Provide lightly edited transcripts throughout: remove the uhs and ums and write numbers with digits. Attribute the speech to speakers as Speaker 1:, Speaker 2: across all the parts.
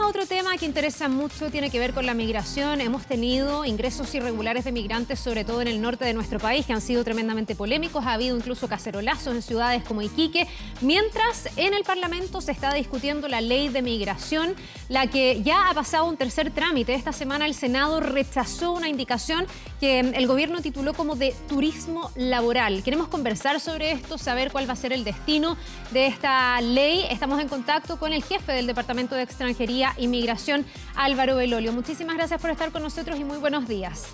Speaker 1: a otro tema que interesa mucho, tiene que ver con la migración. Hemos tenido ingresos irregulares de migrantes, sobre todo en el norte de nuestro país, que han sido tremendamente polémicos. Ha habido incluso cacerolazos en ciudades como Iquique, mientras en el Parlamento se está discutiendo la ley de migración, la que ya ha pasado un tercer trámite. Esta semana el Senado rechazó una indicación que el gobierno tituló como de turismo laboral. Queremos conversar sobre esto, saber cuál va a ser el destino de esta ley. Estamos en contacto con el jefe del Departamento de Extranjería y Migración, Álvaro Belolio. Muchísimas gracias por estar con nosotros y muy buenos días.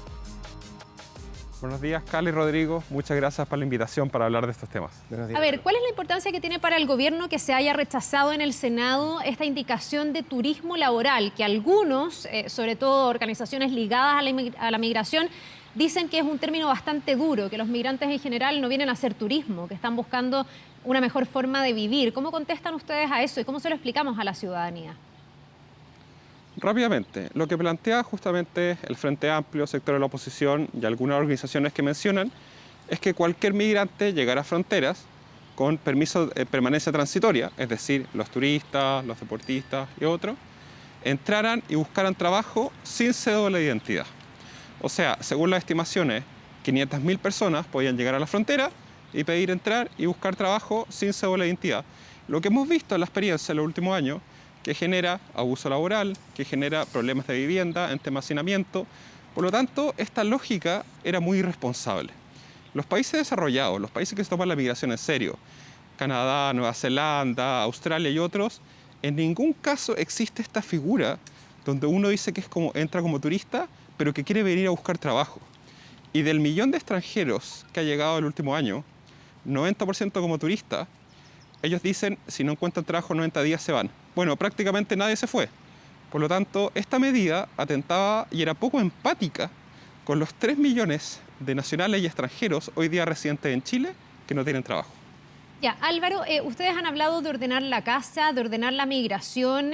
Speaker 2: Buenos días, Carla y Rodrigo. Muchas gracias por la invitación para hablar de estos temas.
Speaker 1: A ver, ¿cuál es la importancia que tiene para el gobierno que se haya rechazado en el Senado esta indicación de turismo laboral, que algunos, sobre todo organizaciones ligadas a la migración, dicen que es un término bastante duro, que los migrantes en general no vienen a hacer turismo, que están buscando una mejor forma de vivir? ¿Cómo contestan ustedes a eso y cómo se lo explicamos a la ciudadanía?
Speaker 2: Rápidamente, lo que plantea justamente el Frente Amplio, sector de la oposición y algunas organizaciones que mencionan es que cualquier migrante llegara a fronteras con permiso de permanencia transitoria, es decir, los turistas, los deportistas y otros, entraran y buscaran trabajo sin cédula de identidad. O sea, según las estimaciones, 500.000 personas podían llegar a la frontera y pedir entrar y buscar trabajo sin cédula de identidad. Lo que hemos visto en la experiencia en los últimos años, que genera abuso laboral, que genera problemas de vivienda, en tema de hacinamiento. Por lo tanto, esta lógica era muy irresponsable. Los países desarrollados, los países que se toman la migración en serio, Canadá, Nueva Zelanda, Australia y otros, en ningún caso existe esta figura donde uno dice que es como, entra como turista, pero que quiere venir a buscar trabajo. Y del millón de extranjeros que ha llegado el último año, 90% como turista, ellos dicen, si no encuentran trabajo en 90 días se van. Bueno, prácticamente nadie se fue. Por lo tanto, esta medida atentaba y era poco empática con los 3 millones de nacionales y extranjeros hoy día residentes en Chile que no tienen trabajo.
Speaker 1: Ya, Álvaro, ustedes han hablado de ordenar la casa, de ordenar la migración,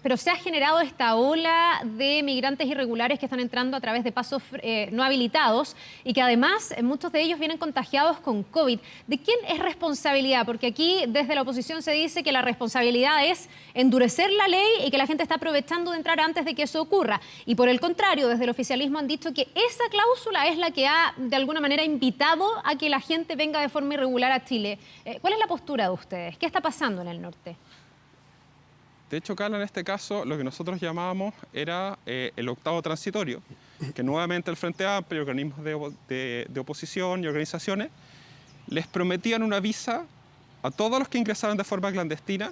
Speaker 1: pero se ha generado esta ola de migrantes irregulares que están entrando a través de pasos no habilitados y que además muchos de ellos vienen contagiados con COVID. ¿De quién es responsabilidad? Porque aquí desde la oposición se dice que la responsabilidad es endurecer la ley y que la gente está aprovechando de entrar antes de que eso ocurra. Y por el contrario, desde el oficialismo han dicho que esa cláusula es la que ha de alguna manera invitado a que la gente venga de forma irregular a Chile. ¿Cuál es la postura de ustedes? ¿Qué está pasando en el norte?
Speaker 2: De hecho, Carla, en este caso, lo que nosotros llamábamos era el octavo transitorio, que nuevamente el Frente Amplio, organismos de oposición y organizaciones, les prometían una visa a todos los que ingresaron de forma clandestina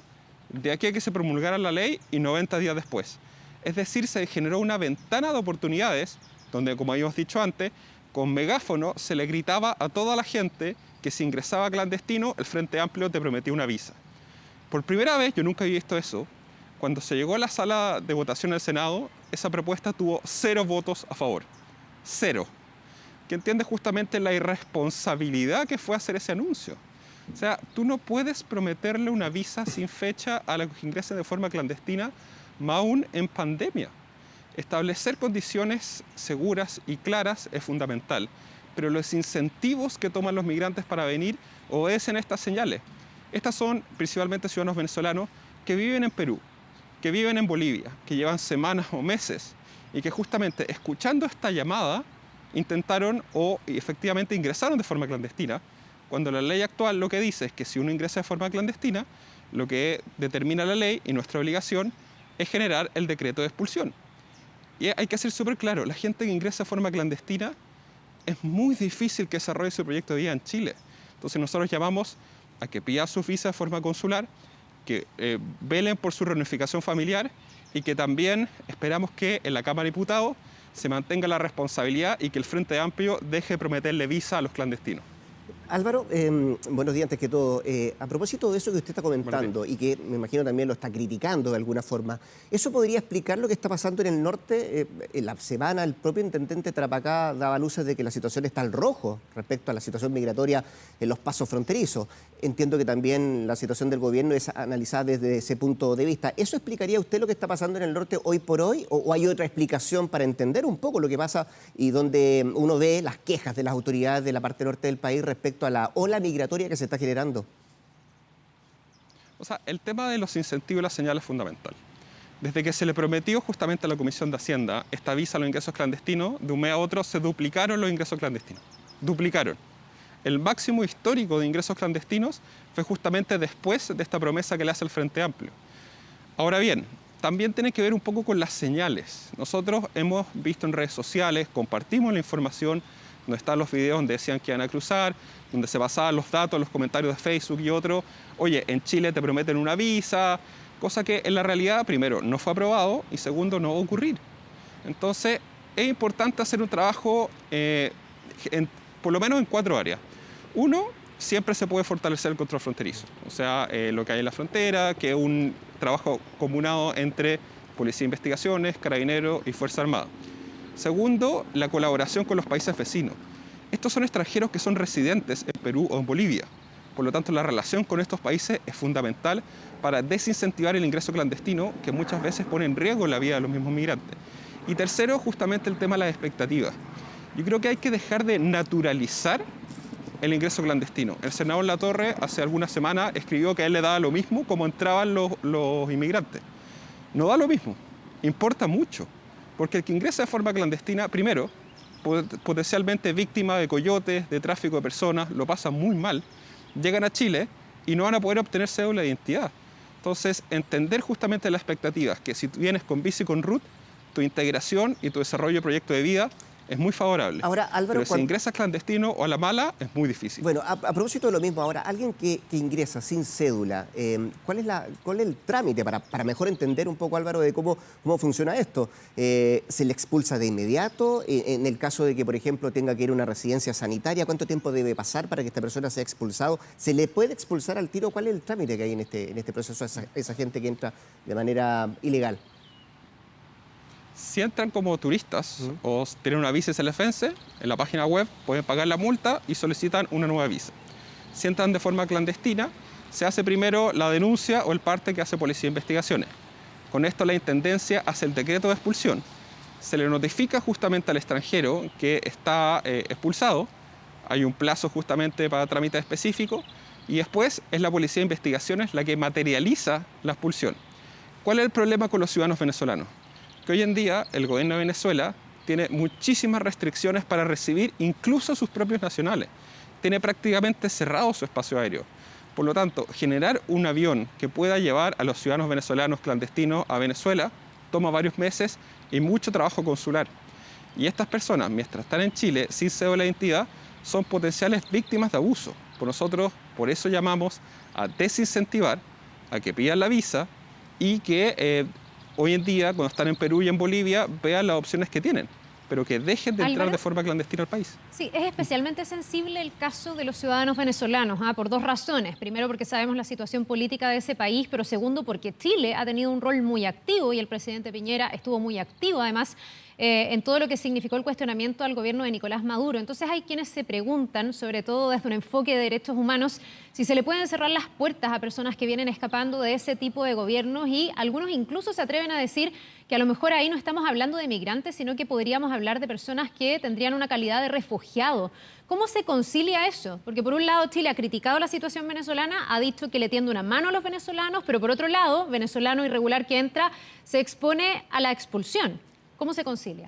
Speaker 2: de aquí a que se promulgara la ley y 90 días después. Es decir, se generó una ventana de oportunidades donde, como habíamos dicho antes, con megáfono se le gritaba a toda la gente que si ingresaba clandestino, el Frente Amplio te prometía una visa. Por primera vez, yo nunca había visto eso, cuando se llegó a la sala de votación del Senado, esa propuesta tuvo 0 votos a favor. 0. Que entiende justamente la irresponsabilidad que fue hacer ese anuncio. O sea, tú no puedes prometerle una visa sin fecha a los que ingresen de forma clandestina, más aún en pandemia. Establecer condiciones seguras y claras es fundamental, pero los incentivos que toman los migrantes para venir obedecen estas señales. Estas son principalmente ciudadanos venezolanos que viven en Perú, que viven en Bolivia, que llevan semanas o meses y que justamente escuchando esta llamada intentaron o efectivamente ingresaron de forma clandestina, cuando la ley actual lo que dice es que si uno ingresa de forma clandestina, lo que determina la ley y nuestra obligación es generar el decreto de expulsión. Y hay que ser súper claro, la gente que ingresa de forma clandestina es muy difícil que desarrolle su proyecto de vida en Chile. Entonces nosotros llamamos a que pida su visa de forma consular, que velen por su reunificación familiar y que también esperamos que en la Cámara de Diputados se mantenga la responsabilidad y que el Frente Amplio deje de prometerle visa a los clandestinos.
Speaker 3: Álvaro, buenos días antes que todo. A propósito de eso que usted está comentando y que me imagino también lo está criticando de alguna forma, ¿eso podría explicar lo que está pasando en el norte? En la semana el propio intendente Tarapacá daba luces de que la situación está al rojo respecto a la situación migratoria en los pasos fronterizos. Entiendo que también la situación del gobierno es analizada desde ese punto de vista. ¿Eso explicaría usted lo que está pasando en el norte hoy por hoy? ¿O hay otra explicación para entender un poco lo que pasa y donde uno ve las quejas de las autoridades de la parte norte del país respecto a la ola migratoria que se está generando?
Speaker 2: O sea, el tema de los incentivos y las señales es fundamental. Desde que se le prometió justamente a la Comisión de Hacienda esta visa a los ingresos clandestinos, de un mes a otro se duplicaron los ingresos clandestinos. Duplicaron. El máximo histórico de ingresos clandestinos fue justamente después de esta promesa que le hace el Frente Amplio. Ahora bien, también tiene que ver un poco con las señales. Nosotros hemos visto en redes sociales, compartimos la información, donde están los videos donde decían que iban a cruzar, donde se basaban los datos, los comentarios de Facebook y otros. Oye, en Chile te prometen una visa, cosa que en la realidad, primero, no fue aprobado y segundo, no va a ocurrir. Entonces, es importante hacer un trabajo, por lo menos en 4 áreas. Uno, siempre se puede fortalecer el control fronterizo, o sea, lo que hay en la frontera, que es un trabajo comunado entre Policía de Investigaciones, Carabineros y Fuerza Armada. Segundo, la colaboración con los países vecinos. Estos son extranjeros que son residentes en Perú o en Bolivia. Por lo tanto, la relación con estos países es fundamental para desincentivar el ingreso clandestino, que muchas veces pone en riesgo la vida de los mismos migrantes. Y tercero, justamente el tema de las expectativas. Yo creo que hay que dejar de naturalizar el ingreso clandestino. El senador Latorre hace algunas semanas escribió que a él le daba lo mismo como entraban los inmigrantes. No da lo mismo, importa mucho, porque el que ingresa de forma clandestina, primero, potencialmente víctima de coyotes, de tráfico de personas, lo pasa muy mal, llegan a Chile y no van a poder obtener cédula de identidad. Entonces, entender justamente las expectativas, que si tú vienes con visa y con RUT, tu integración y tu desarrollo de proyecto de vida es muy favorable.
Speaker 3: Ahora, Álvaro,
Speaker 2: pero si ingresas clandestino o a la mala, es muy difícil.
Speaker 3: Bueno, a propósito de lo mismo, ahora, alguien que ingresa sin cédula, ¿cuál es el trámite para mejor entender un poco, Álvaro, de cómo funciona esto? ¿Se le expulsa de inmediato? En el caso de que, por ejemplo, tenga que ir a una residencia sanitaria, ¿cuánto tiempo debe pasar para que esta persona sea expulsado? ¿Se le puede expulsar al tiro? ¿Cuál es el trámite que hay en este proceso a esa gente que entra de manera ilegal?
Speaker 2: Si entran como turistas o tienen una visa selefense, en la página web pueden pagar la multa y solicitan una nueva visa. Si entran de forma clandestina, se hace primero la denuncia o el parte que hace Policía de Investigaciones. Con esto la Intendencia hace el decreto de expulsión. Se le notifica justamente al extranjero que está expulsado. Hay un plazo justamente para trámite específico y después es la Policía de Investigaciones la que materializa la expulsión. ¿Cuál es el problema con los ciudadanos venezolanos? Que hoy en día el gobierno de Venezuela tiene muchísimas restricciones para recibir incluso a sus propios nacionales. Tiene prácticamente cerrado su espacio aéreo. Por lo tanto, generar un avión que pueda llevar a los ciudadanos venezolanos clandestinos a Venezuela toma varios meses y mucho trabajo consular. Y estas personas, mientras están en Chile sin cédula de identidad, son potenciales víctimas de abuso. Por eso llamamos a desincentivar a que pidan la visa y que hoy en día, cuando están en Perú y en Bolivia, vean las opciones que tienen, pero que dejen de entrar de forma clandestina al país.
Speaker 1: Sí, es especialmente sensible el caso de los ciudadanos venezolanos, por 2 razones. Primero, porque sabemos la situación política de ese país, pero segundo, porque Chile ha tenido un rol muy activo y el presidente Piñera estuvo muy activo, además, en todo lo que significó el cuestionamiento al gobierno de Nicolás Maduro. Entonces hay quienes se preguntan, sobre todo desde un enfoque de derechos humanos, si se le pueden cerrar las puertas a personas que vienen escapando de ese tipo de gobiernos, y algunos incluso se atreven a decir que a lo mejor ahí no estamos hablando de migrantes, sino que podríamos hablar de personas que tendrían una calidad de refugiado. ¿Cómo se concilia eso? Porque por un lado Chile ha criticado la situación venezolana, ha dicho que le tiende una mano a los venezolanos, pero por otro lado, venezolano irregular que entra se expone a la expulsión. ¿Cómo se concilia?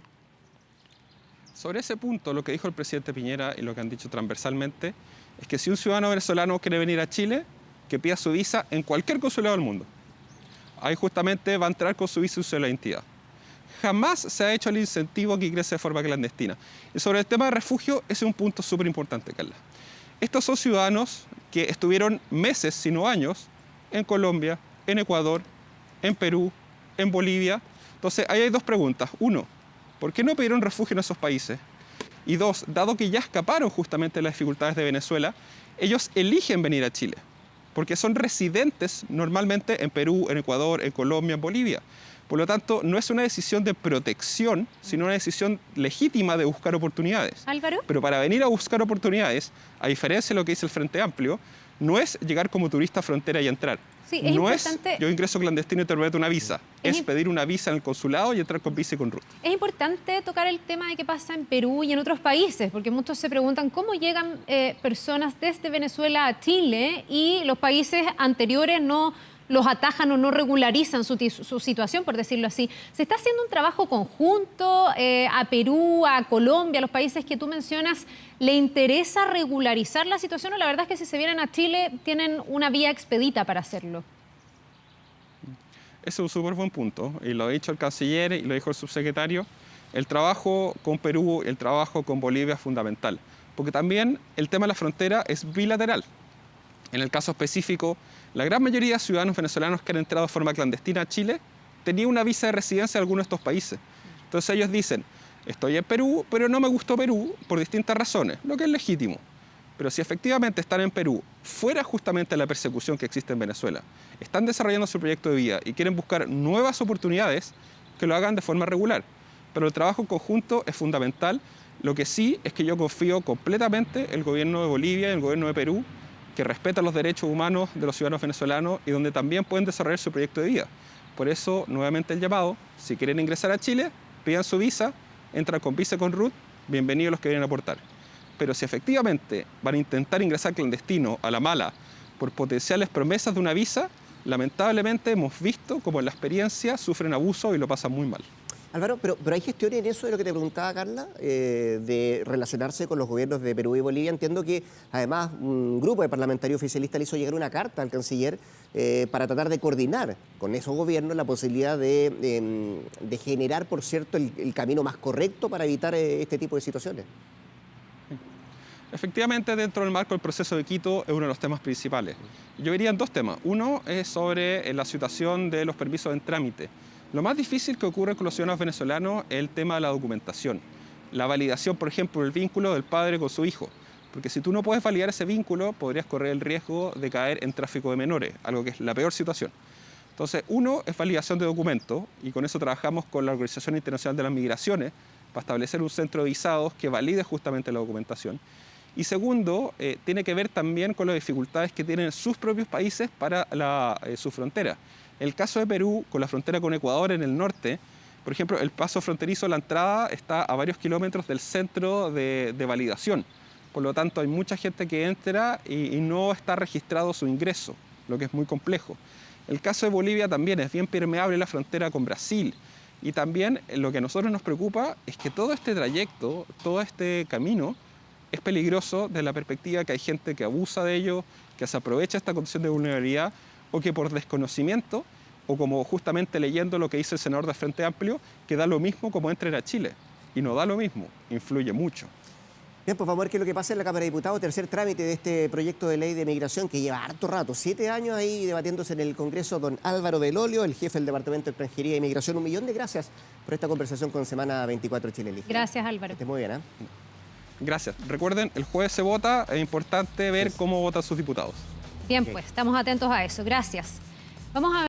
Speaker 2: Sobre ese punto, lo que dijo el presidente Piñera y lo que han dicho transversalmente es que si un ciudadano venezolano quiere venir a Chile, que pida su visa en cualquier consulado del mundo. Ahí justamente va a entrar con su visa y su identidad. Jamás se ha hecho el incentivo que ingrese de forma clandestina. Y sobre el tema de refugio, ese es un punto súper importante, Carla. Estos son ciudadanos que estuvieron meses, si no años, en Colombia, en Ecuador, en Perú, en Bolivia. Entonces, ahí hay 2 preguntas. 1, ¿por qué no pidieron refugio en esos países? Y 2, dado que ya escaparon justamente de las dificultades de Venezuela, ellos eligen venir a Chile, porque son residentes normalmente en Perú, en Ecuador, en Colombia, en Bolivia. Por lo tanto, no es una decisión de protección, sino una decisión legítima de buscar oportunidades.
Speaker 1: Álvaro.
Speaker 2: Pero para venir a buscar oportunidades, a diferencia de lo que dice el Frente Amplio, no es llegar como turista a frontera y entrar.
Speaker 1: Sí, es
Speaker 2: no
Speaker 1: importante.
Speaker 2: Es yo ingreso clandestino y te prometo una visa. Es pedir una visa en el consulado y entrar con visa y con RUT.
Speaker 1: Es importante tocar el tema de qué pasa en Perú y en otros países, porque muchos se preguntan cómo llegan personas desde Venezuela a Chile y los países anteriores no los atajan o no regularizan su situación, por decirlo así. ¿Se está haciendo un trabajo conjunto a Perú, a Colombia, a los países que tú mencionas? ¿Le interesa regularizar la situación o la verdad es que si se vienen a Chile tienen una vía expedita para hacerlo?
Speaker 2: Ese es un súper buen punto, y lo ha dicho el canciller y lo dijo el subsecretario. El trabajo con Perú, el trabajo con Bolivia es fundamental, porque también el tema de la frontera es bilateral. En el caso específico, la gran mayoría de ciudadanos venezolanos que han entrado de forma clandestina a Chile tenían una visa de residencia en alguno de estos países. Entonces ellos dicen, estoy en Perú, pero no me gustó Perú por distintas razones, lo que es legítimo. Pero si efectivamente están en Perú, fuera justamente de la persecución que existe en Venezuela, están desarrollando su proyecto de vida y quieren buscar nuevas oportunidades, que lo hagan de forma regular. Pero el trabajo conjunto es fundamental. Lo que sí es que yo confío completamente en el gobierno de Bolivia y el gobierno de Perú, que respetan los derechos humanos de los ciudadanos venezolanos y donde también pueden desarrollar su proyecto de vida. Por eso, nuevamente el llamado, si quieren ingresar a Chile, pidan su visa, entran con visa con RUT, bienvenidos los que vienen a aportar. Pero si efectivamente van a intentar ingresar clandestino a la mala por potenciales promesas de una visa, lamentablemente hemos visto como en la experiencia sufren abuso y lo pasan muy mal.
Speaker 3: Álvaro, pero hay gestiones en eso de lo que te preguntaba Carla, de relacionarse con los gobiernos de Perú y Bolivia. Entiendo que además un grupo de parlamentarios oficialistas le hizo llegar una carta al canciller para tratar de coordinar con esos gobiernos la posibilidad de generar, por cierto, el camino más correcto para evitar este tipo de situaciones.
Speaker 2: Efectivamente, dentro del marco del proceso de Quito es uno de los temas principales. Yo diría en dos temas. Uno es sobre la situación de los permisos en trámite. Lo más difícil que ocurre con los ciudadanos venezolanos es el tema de la documentación. La validación, por ejemplo, del vínculo del padre con su hijo. Porque si tú no puedes validar ese vínculo, podrías correr el riesgo de caer en tráfico de menores, algo que es la peor situación. Entonces, uno es validación de documentos, y con eso trabajamos con la Organización Internacional de las Migraciones para establecer un centro de visados que valide justamente la documentación. Y segundo, tiene que ver también con las dificultades que tienen sus propios países para su frontera. El caso de Perú, con la frontera con Ecuador en el norte, por ejemplo, el paso fronterizo, la entrada, está a varios kilómetros del centro de validación. Por lo tanto, hay mucha gente que entra y no está registrado su ingreso, lo que es muy complejo. El caso de Bolivia también es bien permeable la frontera con Brasil. Y también lo que a nosotros nos preocupa es que todo este trayecto, todo este camino, es peligroso desde la perspectiva que hay gente que abusa de ello, que se aprovecha esta condición de vulnerabilidad o que por desconocimiento o como justamente leyendo lo que dice el senador del Frente Amplio, que da lo mismo como entren a Chile. Y no da lo mismo, influye mucho.
Speaker 3: Bien, pues vamos a ver qué es lo que pasa en la Cámara de Diputados, tercer trámite de este proyecto de ley de migración que lleva harto rato, 7 años ahí debatiéndose en el Congreso. Don Álvaro del Olio, el jefe del Departamento de Extranjería y Migración, 1 millón de gracias por esta conversación con Semana 24 Chile Elige.
Speaker 1: Gracias, Álvaro.
Speaker 3: Que esté muy bien, ¿eh?
Speaker 2: Gracias. Recuerden, el jueves se vota, es importante ver cómo votan sus diputados.
Speaker 1: Bien, pues, estamos atentos a eso. Gracias. Vamos a